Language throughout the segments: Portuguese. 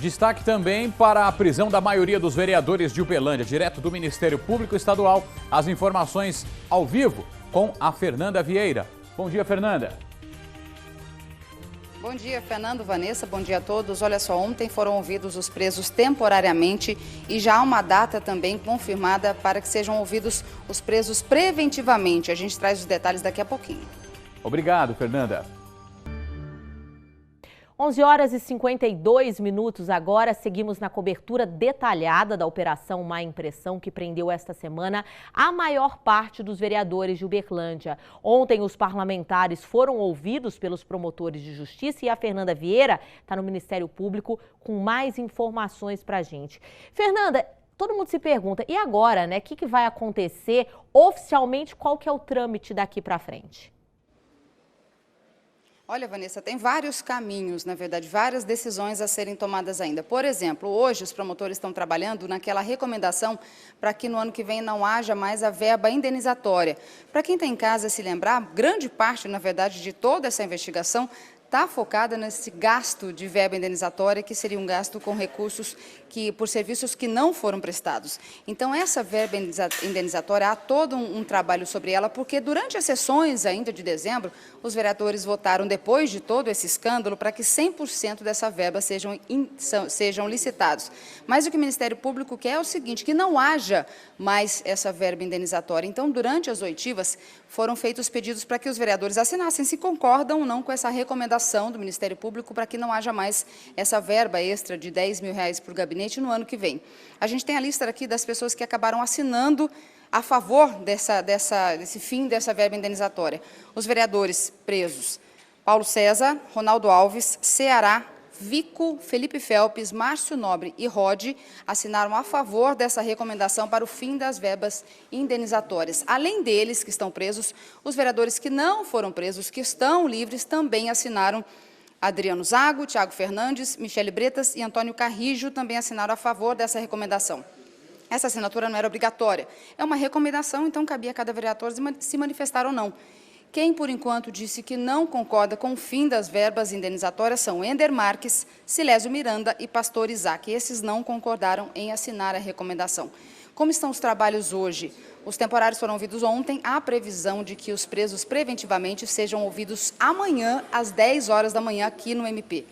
Destaque também para a prisão da maioria dos vereadores de Uberlândia, direto do Ministério Público Estadual. As informações ao vivo com a Fernanda Vieira. Bom dia, Fernanda. Bom dia, Fernando, Vanessa, bom dia a todos. Olha só, ontem foram ouvidos os presos temporariamente e já há uma data também confirmada para que sejam ouvidos os presos preventivamente. A gente traz os detalhes daqui a pouquinho. Obrigado, Fernanda. 11 horas e 52 minutos agora, seguimos na cobertura detalhada da Operação Má Impressão, que prendeu esta semana a maior parte dos vereadores de Uberlândia. Ontem os parlamentares foram ouvidos pelos promotores de justiça e a Fernanda Vieira está no Ministério Público com mais informações para a gente. Fernanda, todo mundo se pergunta, e agora, né? O que vai acontecer oficialmente? Qual que é o trâmite daqui para frente? Olha, Vanessa, tem vários caminhos, na verdade, várias decisões a serem tomadas ainda. Por exemplo, hoje os promotores estão trabalhando naquela recomendação para que no ano que vem não haja mais a verba indenizatória. Para quem está em casa se lembrar, grande parte, na verdade, de toda essa investigação está focada nesse gasto de verba indenizatória, que seria um gasto com recursos por serviços que não foram prestados. Então, essa verba indenizatória, há todo um trabalho sobre ela, porque durante as sessões ainda de dezembro, os vereadores votaram, depois de todo esse escândalo, para que 100% dessa verba sejam licitados. Mas o que o Ministério Público quer é o seguinte, que não haja mais essa verba indenizatória. Então, durante as oitivas, foram feitos pedidos para que os vereadores assinassem se concordam ou não com essa recomendação do Ministério Público para que não haja mais essa verba extra de R$10 mil por gabinete no ano que vem. A gente tem a lista aqui das pessoas que acabaram assinando a favor desse fim dessa verba indenizatória. Os vereadores presos: Paulo César, Ronaldo Alves, Ceará, Vico, Felipe Felps, Márcio Nobre e Rod assinaram a favor dessa recomendação para o fim das verbas indenizatórias. Além deles, que estão presos, os vereadores que não foram presos, que estão livres, também assinaram. Adriano Zago, Tiago Fernandes, Michele Bretas e Antônio Carrijo também assinaram a favor dessa recomendação. Essa assinatura não era obrigatória, é uma recomendação, então cabia a cada vereador se manifestar ou não. Quem, por enquanto, disse que não concorda com o fim das verbas indenizatórias são Ender Marques, Silésio Miranda e Pastor Isaac. Esses não concordaram em assinar a recomendação. Como estão os trabalhos hoje? Os temporários foram ouvidos ontem. Há previsão de que os presos preventivamente sejam ouvidos amanhã, às 10 horas da manhã, aqui no MP.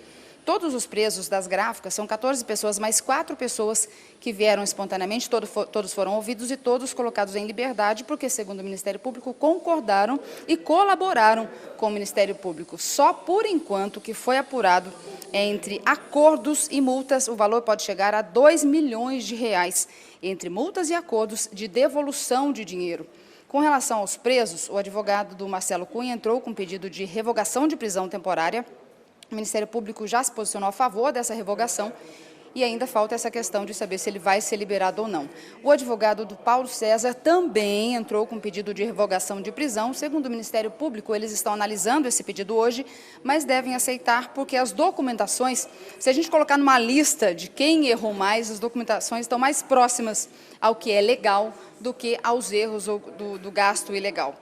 Todos os presos das gráficas, são 14 pessoas, mais 4 pessoas que vieram espontaneamente, todos foram ouvidos e todos colocados em liberdade, porque, segundo o Ministério Público, concordaram e colaboraram com o Ministério Público. Só por enquanto que foi apurado entre acordos e multas, o valor pode chegar a R$2 milhões, entre multas e acordos de devolução de dinheiro. Com relação aos presos, o advogado do Marcelo Cunha entrou com pedido de revogação de prisão temporária. O Ministério Público já se posicionou a favor dessa revogação e ainda falta essa questão de saber se ele vai ser liberado ou não. O advogado do Paulo César também entrou com pedido de revogação de prisão. Segundo o Ministério Público, eles estão analisando esse pedido hoje, mas devem aceitar porque as documentações, se a gente colocar numa lista de quem errou mais, as documentações estão mais próximas ao que é legal do que aos erros do gasto ilegal.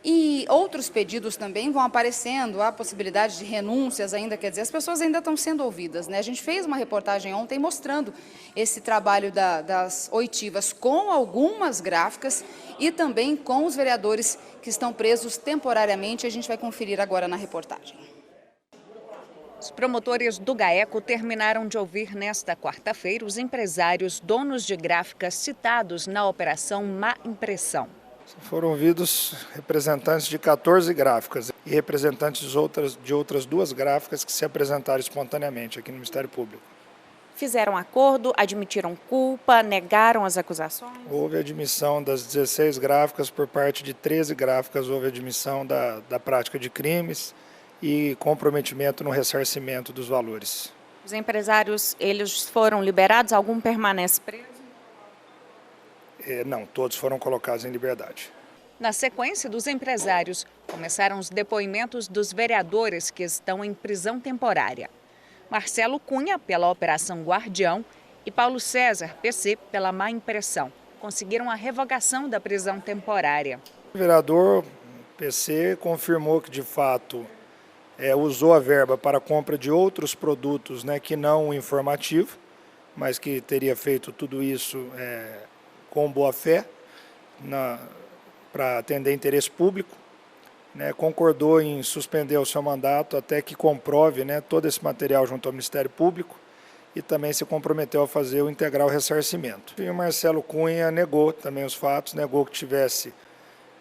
E outros pedidos também vão aparecendo, há possibilidade de renúncias ainda, quer dizer, as pessoas ainda estão sendo ouvidas, né? A gente fez uma reportagem ontem mostrando esse trabalho das oitivas com algumas gráficas e também com os vereadores que estão presos temporariamente. A gente vai conferir agora na reportagem. Os promotores do GAECO terminaram de ouvir nesta quarta-feira os empresários donos de gráficas citados na Operação Má Impressão. Foram ouvidos representantes de 14 gráficas e representantes de outras 2 gráficas que se apresentaram espontaneamente aqui no Ministério Público. Fizeram acordo, admitiram culpa, negaram as acusações? Houve admissão das 16 gráficas, por parte de 13 gráficas houve admissão da prática de crimes e comprometimento no ressarcimento dos valores. Os empresários, eles foram liberados? Algum permanece preso? Não, todos foram colocados em liberdade. Na sequência dos empresários, começaram os depoimentos dos vereadores que estão em prisão temporária. Marcelo Cunha, pela Operação Guardião, e Paulo César, PC, pela Má Impressão, conseguiram a revogação da prisão temporária. O vereador PC confirmou que, de fato, usou a verba para a compra de outros produtos, né, que não o informativo, mas que teria feito tudo isso com boa fé, para atender interesse público, né, concordou em suspender o seu mandato até que comprove, né, todo esse material junto ao Ministério Público e também se comprometeu a fazer o integral ressarcimento. E o Marcelo Cunha negou também os fatos, negou que tivesse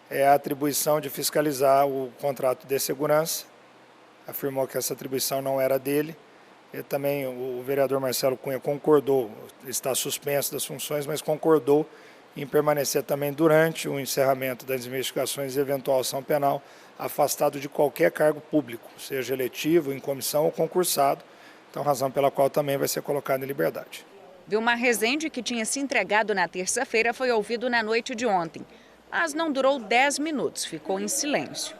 a atribuição de fiscalizar o contrato de segurança, afirmou que essa atribuição não era dele. E também o vereador Marcelo Cunha concordou, está suspenso das funções, mas concordou em permanecer também durante o encerramento das investigações e eventual ação penal, afastado de qualquer cargo público, seja eletivo, em comissão ou concursado, então razão pela qual também vai ser colocado em liberdade. Vilmar Rezende, que tinha se entregado na terça-feira, foi ouvido na noite de ontem, mas não durou 10 minutos, ficou em silêncio.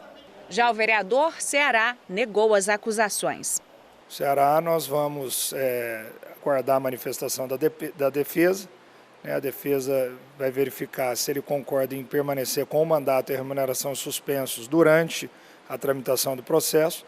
Já o vereador Ceará negou as acusações. Ceará, nós vamos aguardar a manifestação da defesa. A defesa vai verificar se ele concorda em permanecer com o mandato e a remuneração suspensos durante a tramitação do processo.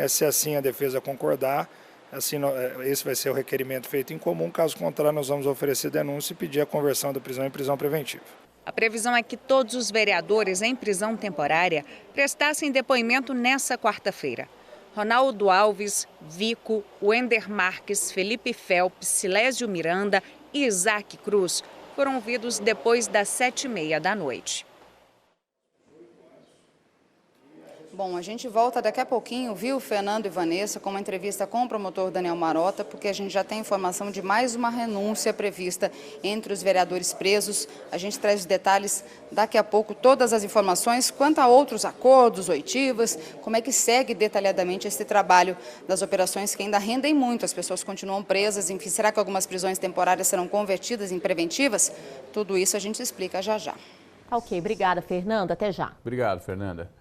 Se assim a defesa concordar, assim, esse vai ser o requerimento feito em comum. Caso contrário, nós vamos oferecer denúncia e pedir a conversão da prisão em prisão preventiva. A previsão é que todos os vereadores em prisão temporária prestassem depoimento nesta quarta-feira. Ronaldo Alves, Vico, Wender Marques, Felipe Phelps, Silésio Miranda e Isaac Cruz foram ouvidos depois das 7h30 da noite. Bom, a gente volta daqui a pouquinho, viu, Fernando e Vanessa, com uma entrevista com o promotor Daniel Marota, porque a gente já tem informação de mais uma renúncia prevista entre os vereadores presos. A gente traz os detalhes daqui a pouco, todas as informações, quanto a outros acordos, oitivas, como é que segue detalhadamente esse trabalho das operações que ainda rendem muito, as pessoas continuam presas, enfim, será que algumas prisões temporárias serão convertidas em preventivas? Tudo isso a gente explica já já. Ok, obrigada, Fernanda, até já. Obrigado, Fernanda.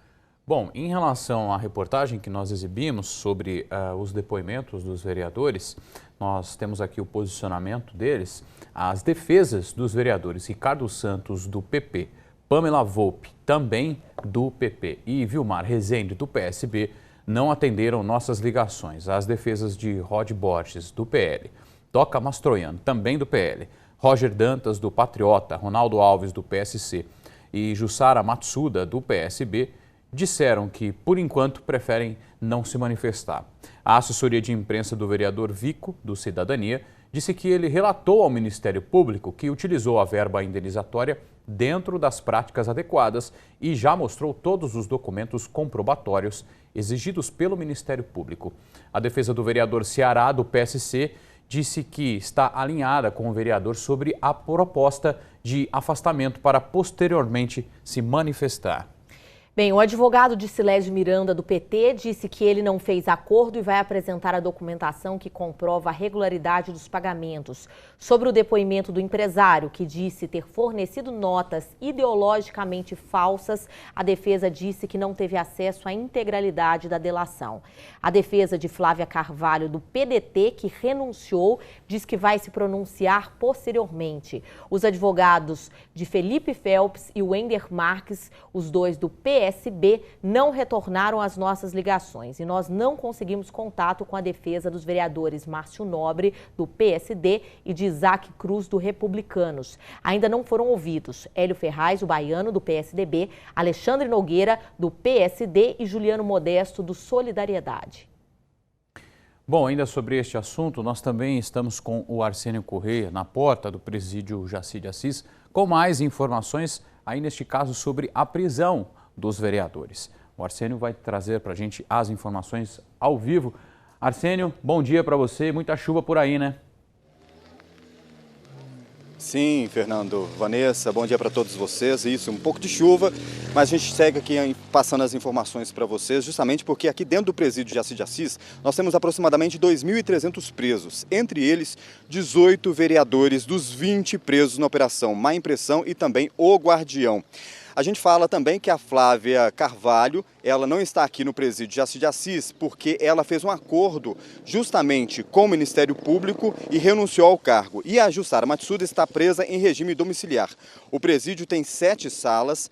Bom, em relação à reportagem que nós exibimos sobre os depoimentos dos vereadores, nós temos aqui o posicionamento deles. As defesas dos vereadores Ricardo Santos, do PP, Pamela Volpe, também do PP, e Vilmar Rezende, do PSB, não atenderam nossas ligações. As defesas de Rod Borges, do PL, Toca Mastroianni, também do PL, Roger Dantas, do Patriota, Ronaldo Alves, do PSC e Jussara Matsuda, do PSB, disseram que, por enquanto, preferem não se manifestar. A assessoria de imprensa do vereador Vico, do Cidadania, disse que ele relatou ao Ministério Público que utilizou a verba indenizatória dentro das práticas adequadas e já mostrou todos os documentos comprobatórios exigidos pelo Ministério Público. A defesa do vereador Ceará, do PSC, disse que está alinhada com o vereador sobre a proposta de afastamento para posteriormente se manifestar. Bem, o advogado de Silésio Miranda, do PT, disse que ele não fez acordo e vai apresentar a documentação que comprova a regularidade dos pagamentos. Sobre o depoimento do empresário, que disse ter fornecido notas ideologicamente falsas, a defesa disse que não teve acesso à integralidade da delação. A defesa de Flávia Carvalho, do PDT, que renunciou, diz que vai se pronunciar posteriormente. Os advogados de Felipe Phelps e Wender Marques, os dois do PSB, não retornaram às nossas ligações e nós não conseguimos contato com a defesa dos vereadores Márcio Nobre, do PSD, e de Isaac Cruz, do Republicanos. Ainda não foram ouvidos Hélio Ferraz, o baiano, do PSDB, Alexandre Nogueira, do PSD e Juliano Modesto, do Solidariedade. Bom, ainda sobre este assunto, nós também estamos com o Arsênio Corrêa na porta do presídio Jaci de Assis, com mais informações aí neste caso sobre a prisão dos vereadores. O Arsênio vai trazer para a gente as informações ao vivo. Arsênio, bom dia para você. Muita chuva por aí, né? Sim, Fernando, Vanessa, bom dia para todos vocês. Isso, um pouco de chuva, mas a gente segue aqui passando as informações para vocês, justamente porque aqui dentro do presídio Jaci de Assis, nós temos aproximadamente 2.300 presos, entre eles 18 vereadores dos 20 presos na Operação Má Impressão e também O Guardião. A gente fala também que a Flávia Carvalho, ela não está aqui no presídio Jaci de Assis porque ela fez um acordo justamente com o Ministério Público e renunciou ao cargo. E a Jussara Matsuda está presa em regime domiciliar. O presídio tem 7 salas,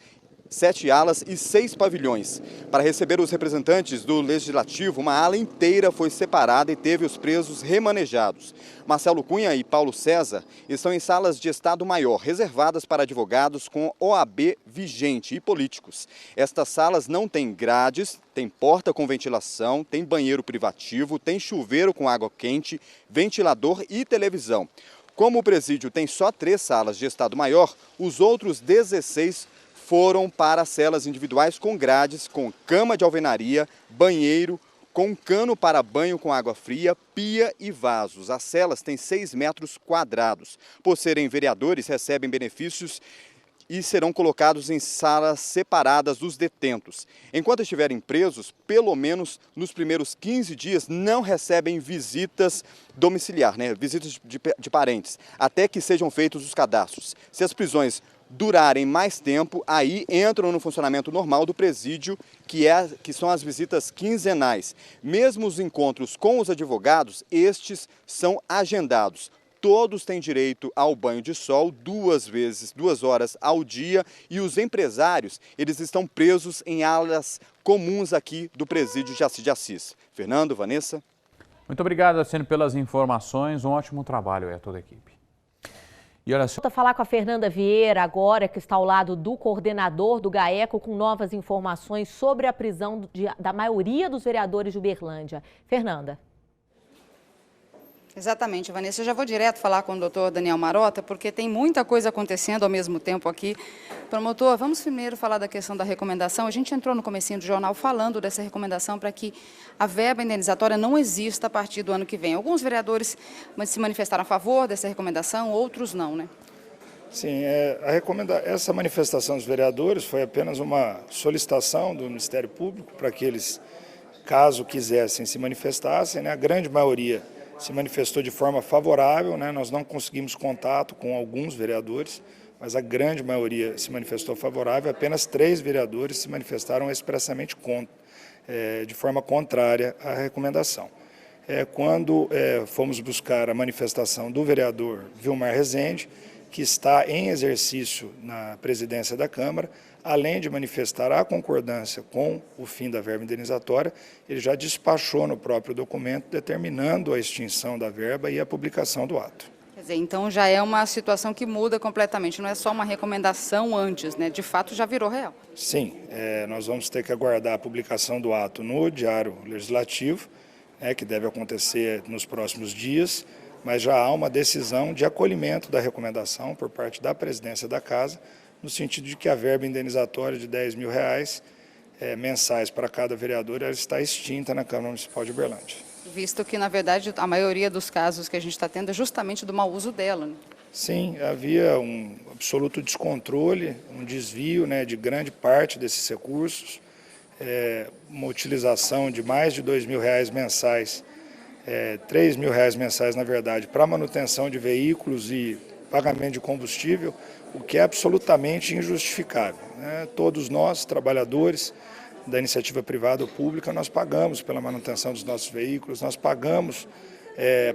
7 alas e 6 pavilhões. Para receber os representantes do Legislativo, uma ala inteira foi separada e teve os presos remanejados. Marcelo Cunha e Paulo César estão em salas de Estado Maior, reservadas para advogados com OAB vigente e políticos. Estas salas não têm grades, tem porta com ventilação, tem banheiro privativo, tem chuveiro com água quente, ventilador e televisão. Como o presídio tem só 3 salas de Estado Maior, os outros 16 foram para celas individuais com grades, com cama de alvenaria, banheiro, com cano para banho com água fria, pia e vasos. As celas têm 6 metros quadrados. Por serem vereadores, recebem benefícios e serão colocados em salas separadas dos detentos. Enquanto estiverem presos, pelo menos nos primeiros 15 dias, não recebem visitas domiciliar, visitas de parentes, até que sejam feitos os cadastros. Se as prisões durarem mais tempo, aí entram no funcionamento normal do presídio, que são as visitas quinzenais. Mesmo os encontros com os advogados, estes são agendados. Todos têm direito ao banho de sol 2 horas ao dia, e os empresários, eles estão presos em alas comuns aqui do presídio Jaci de Assis. Fernando, Vanessa. Muito obrigado, Arsênio, pelas informações. Um ótimo trabalho a toda a equipe. E olha só. Volto a falar com a Fernanda Vieira agora, que está ao lado do coordenador do GAECO, com novas informações sobre a prisão da maioria dos vereadores de Uberlândia. Fernanda. Exatamente, Vanessa. Eu já vou direto falar com o doutor Daniel Marota, porque tem muita coisa acontecendo ao mesmo tempo aqui. Promotor, vamos primeiro falar da questão da recomendação. A gente entrou no comecinho do jornal falando dessa recomendação para que a verba indenizatória não exista a partir do ano que vem. Alguns vereadores se manifestaram a favor dessa recomendação, outros não, né? Sim, essa manifestação dos vereadores foi apenas uma solicitação do Ministério Público para que eles, caso quisessem, se manifestassem, né? A grande maioria se manifestou de forma favorável, né? Nós não conseguimos contato com alguns vereadores, mas a grande maioria se manifestou favorável. Apenas 3 vereadores se manifestaram expressamente de forma contrária à recomendação. Quando fomos buscar a manifestação do vereador Vilmar Rezende, que está em exercício na presidência da Câmara, além de manifestar a concordância com o fim da verba indenizatória, ele já despachou no próprio documento determinando a extinção da verba e a publicação do ato. Quer dizer, então já é uma situação que muda completamente, não é só uma recomendação antes, né? De fato já virou real. Sim, nós vamos ter que aguardar a publicação do ato no Diário Legislativo, que deve acontecer nos próximos dias, mas já há uma decisão de acolhimento da recomendação por parte da presidência da Casa, no sentido de que a verba indenizatória de R$10 mil mensais para cada vereador ela está extinta na Câmara Municipal de Uberlândia. Visto que, na verdade, a maioria dos casos que a gente está tendo é justamente do mau uso dela, né? Sim, havia um absoluto descontrole, um desvio, né, de grande parte desses recursos, uma utilização de mais de R$2 mil mensais, R$3 mil mensais, na verdade, para manutenção de veículos e pagamento de combustível, o que é absolutamente injustificável, né? Todos nós, trabalhadores da iniciativa privada ou pública, nós pagamos pela manutenção dos nossos veículos, nós pagamos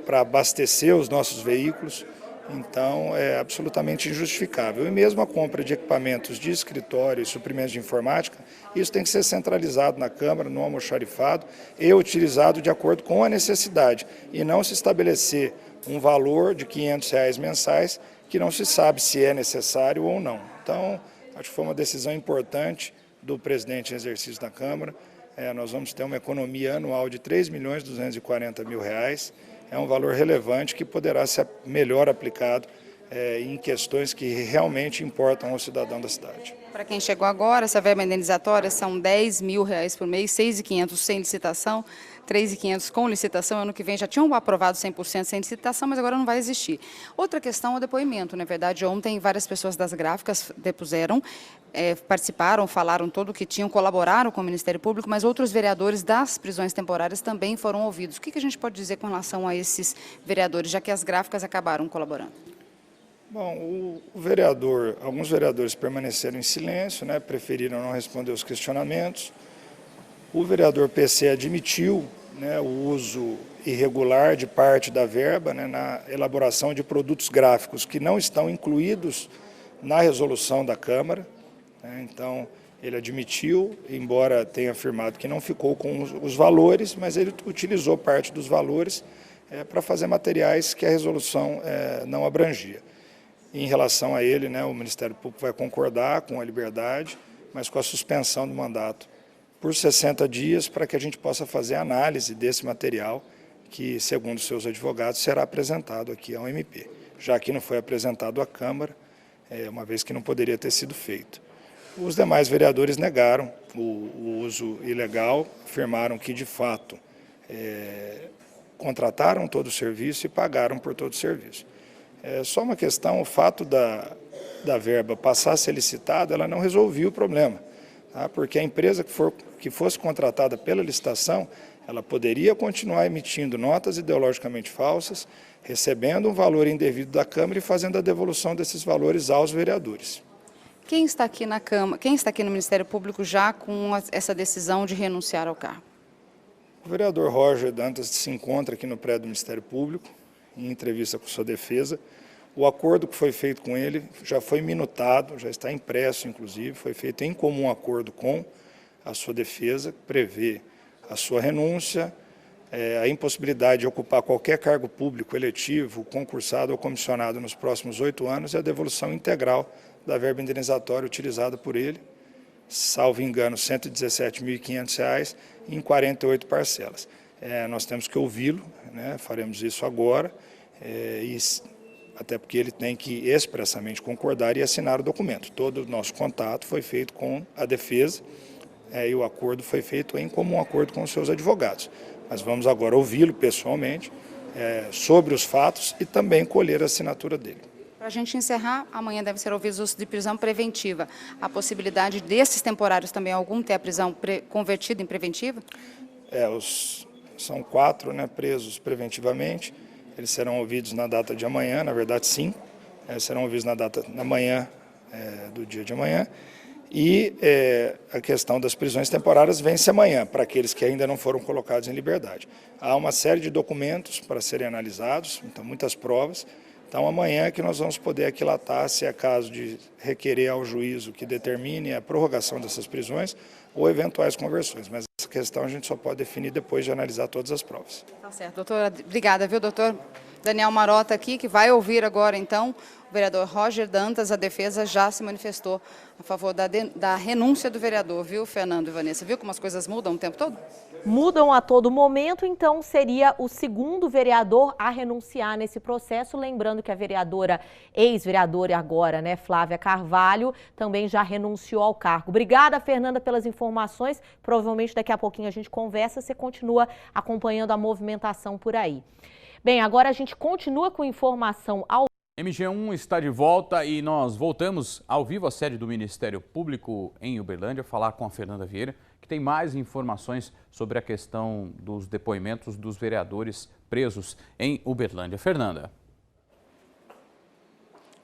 para abastecer os nossos veículos, então é absolutamente injustificável. E mesmo a compra de equipamentos de escritório e suprimentos de informática, isso tem que ser centralizado na Câmara, no almoxarifado e utilizado de acordo com a necessidade, e não se estabelecer um valor de R$500 mensais que não se sabe se é necessário ou não. Então, acho que foi uma decisão importante do presidente em exercício da Câmara. Nós vamos ter uma economia anual de R$3.240.000. É um valor relevante que poderá ser melhor aplicado em questões que realmente importam ao cidadão da cidade. Para quem chegou agora, essa verba indenizatória são R$10 mil por mês, R$6.500 sem licitação, R$3.500 com licitação. Ano que vem já tinham aprovado 100% sem licitação, mas agora não vai existir. Outra questão é o depoimento. Na verdade, ontem várias pessoas das gráficas depuseram, participaram, falaram tudo o que tinham, colaboraram com o Ministério Público, mas outros vereadores das prisões temporárias também foram ouvidos. O que a gente pode dizer com relação a esses vereadores, já que as gráficas acabaram colaborando? Bom, alguns vereadores permaneceram em silêncio, né, preferiram não responder os questionamentos. O vereador PC admitiu, né, o uso irregular de parte da verba, né, na elaboração de produtos gráficos que não estão incluídos na resolução da Câmara, né? Então, ele admitiu, embora tenha afirmado que não ficou com os valores, mas ele utilizou parte dos valores para fazer materiais que a resolução não abrangia. Em relação a ele, né, o Ministério Público vai concordar com a liberdade, mas com a suspensão do mandato por 60 dias para que a gente possa fazer análise desse material que, segundo seus advogados, será apresentado aqui ao MP, já que não foi apresentado à Câmara, uma vez que não poderia ter sido feito. Os demais vereadores negaram o uso ilegal, afirmaram que, de fato, contrataram todo o serviço e pagaram por todo o serviço. É só uma questão, o fato da verba passar a ser licitada, ela não resolvia o problema, tá? Porque a empresa que fosse contratada pela licitação, ela poderia continuar emitindo notas ideologicamente falsas, recebendo um valor indevido da Câmara e fazendo a devolução desses valores aos vereadores. Quem está aqui na Câmara, quem está aqui no Ministério Público já com essa decisão de renunciar ao cargo? O vereador Roger Dantas se encontra aqui no prédio do Ministério Público, em entrevista com sua defesa. O acordo que foi feito com ele já foi minutado, já está impresso, inclusive, foi feito em comum acordo com a sua defesa, que prevê a sua renúncia, a impossibilidade de ocupar qualquer cargo público, eletivo, concursado ou comissionado nos próximos 8 anos e a devolução integral da verba indenizatória utilizada por ele, salvo engano, R$ 117.500 em 48 parcelas. Nós temos que ouvi-lo, né? Faremos isso agora, até porque ele tem que expressamente concordar e assinar o documento. Todo o nosso contato foi feito com a defesa e o acordo foi feito em comum acordo com os seus advogados. Mas vamos agora ouvi-lo pessoalmente sobre os fatos e também colher a assinatura dele. Para a gente encerrar, amanhã deve ser ouvido os de prisão preventiva. A possibilidade desses temporários também, algum ter a prisão convertida em preventiva? São 4, né, presos preventivamente. Eles serão ouvidos na data de amanhã, na verdade 5. Serão ouvidos na manhã do dia de amanhã. E a questão das prisões temporárias vence amanhã, para aqueles que ainda não foram colocados em liberdade. Há uma série de documentos para serem analisados, então muitas provas. Então amanhã é que nós vamos poder aquilatar se é caso de requerer ao juízo que determine a prorrogação dessas prisões ou eventuais conversões. Mas essa questão a gente só pode definir depois de analisar todas as provas. Tá certo, doutora. Obrigada, viu, doutor? Daniel Marota aqui, que vai ouvir agora, então, o vereador Roger Dantas. A defesa já se manifestou a favor da renúncia do vereador, viu, Fernando e Vanessa? Viu como as coisas mudam o tempo todo? Mudam a todo momento, então seria o segundo vereador a renunciar nesse processo. Lembrando que a vereadora, ex-vereadora agora, né, Flávia Carvalho, também já renunciou ao cargo. Obrigada, Fernanda, pelas informações. Provavelmente daqui a pouquinho a gente conversa, você continua acompanhando a movimentação por aí. Bem, agora a gente continua com informação ao... MG1 está de volta e nós voltamos ao vivo à sede do Ministério Público em Uberlândia, falar com a Fernanda Vieira, que tem mais informações sobre a questão dos depoimentos dos vereadores presos em Uberlândia. Fernanda.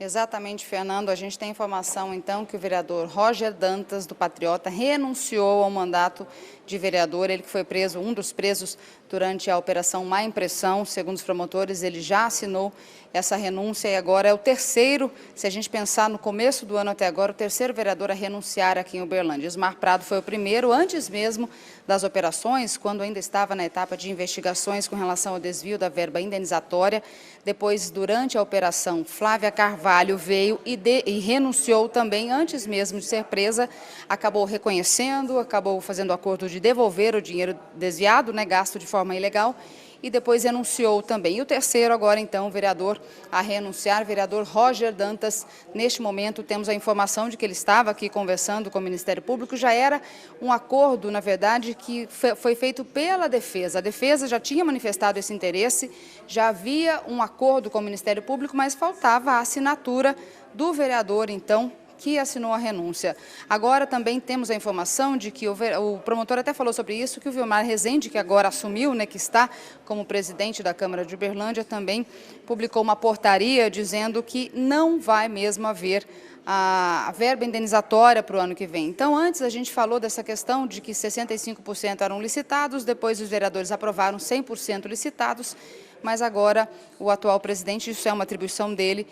Exatamente, Fernando. A gente tem informação, então, que o vereador Roger Dantas, do Patriota, renunciou ao mandato de vereador. Ele que foi preso, um dos presos durante a Operação Má Impressão. Segundo os promotores, ele já assinou essa renúncia e agora é o terceiro, se a gente pensar no começo do ano até agora, o terceiro vereador a renunciar aqui em Uberlândia. Ismar Prado foi o primeiro, antes mesmo das operações, quando ainda estava na etapa de investigações com relação ao desvio da verba indenizatória. Depois, durante a operação, Flávia Carvalho veio e renunciou também, antes mesmo de ser presa, acabou reconhecendo, acabou fazendo o acordo de devolver o dinheiro desviado, né, gasto de forma ilegal, e depois renunciou também. E o terceiro agora, então, o vereador a renunciar, vereador Roger Dantas. Neste momento, temos a informação de que ele estava aqui conversando com o Ministério Público. Já era um acordo, na verdade, que foi feito pela defesa. A defesa já tinha manifestado esse interesse, já havia um acordo com o Ministério Público, mas faltava a assinatura do vereador, então, que assinou a renúncia. Agora também temos a informação de que o promotor até falou sobre isso, que o Vilmar Rezende, que agora assumiu, né, que está como presidente da Câmara de Uberlândia, também publicou uma portaria dizendo que não vai mesmo haver a verba indenizatória para o ano que vem. Então, antes a gente falou dessa questão de que 65% eram licitados, depois os vereadores aprovaram 100% licitados, mas agora o atual presidente, isso é uma atribuição dele,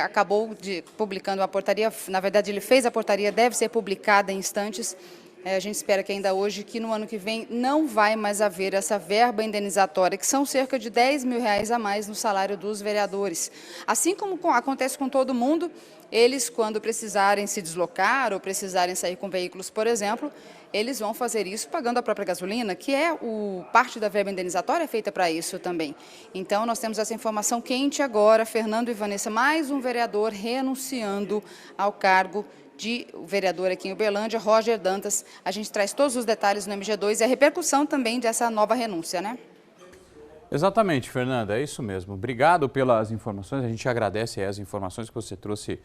acabou publicando a portaria, na verdade ele fez a portaria, deve ser publicada em instantes. A gente espera que ainda hoje, que no ano que vem, não vai mais haver essa verba indenizatória, que são cerca de R$10 mil a mais no salário dos vereadores. Assim como acontece com todo mundo, eles, quando precisarem se deslocar ou precisarem sair com veículos, por exemplo, eles vão fazer isso pagando a própria gasolina, que é parte da verba indenizatória feita para isso também. Então, nós temos essa informação quente agora, Fernando e Vanessa, mais um vereador renunciando ao cargo de vereador aqui em Uberlândia, Roger Dantas. A gente traz todos os detalhes no MG2 e a repercussão também dessa nova renúncia, né? Exatamente, Fernanda, é isso mesmo. Obrigado pelas informações, a gente agradece as informações que você trouxe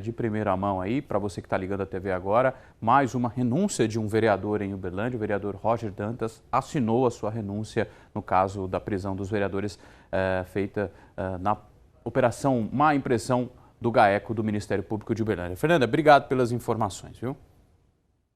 de primeira mão aí, para você que está ligando a TV agora. Mais uma renúncia de um vereador em Uberlândia, o vereador Roger Dantas assinou a sua renúncia no caso da prisão dos vereadores feita na Operação Má Impressão do GAECO, do Ministério Público de Uberlândia. Fernanda, obrigado pelas informações, viu?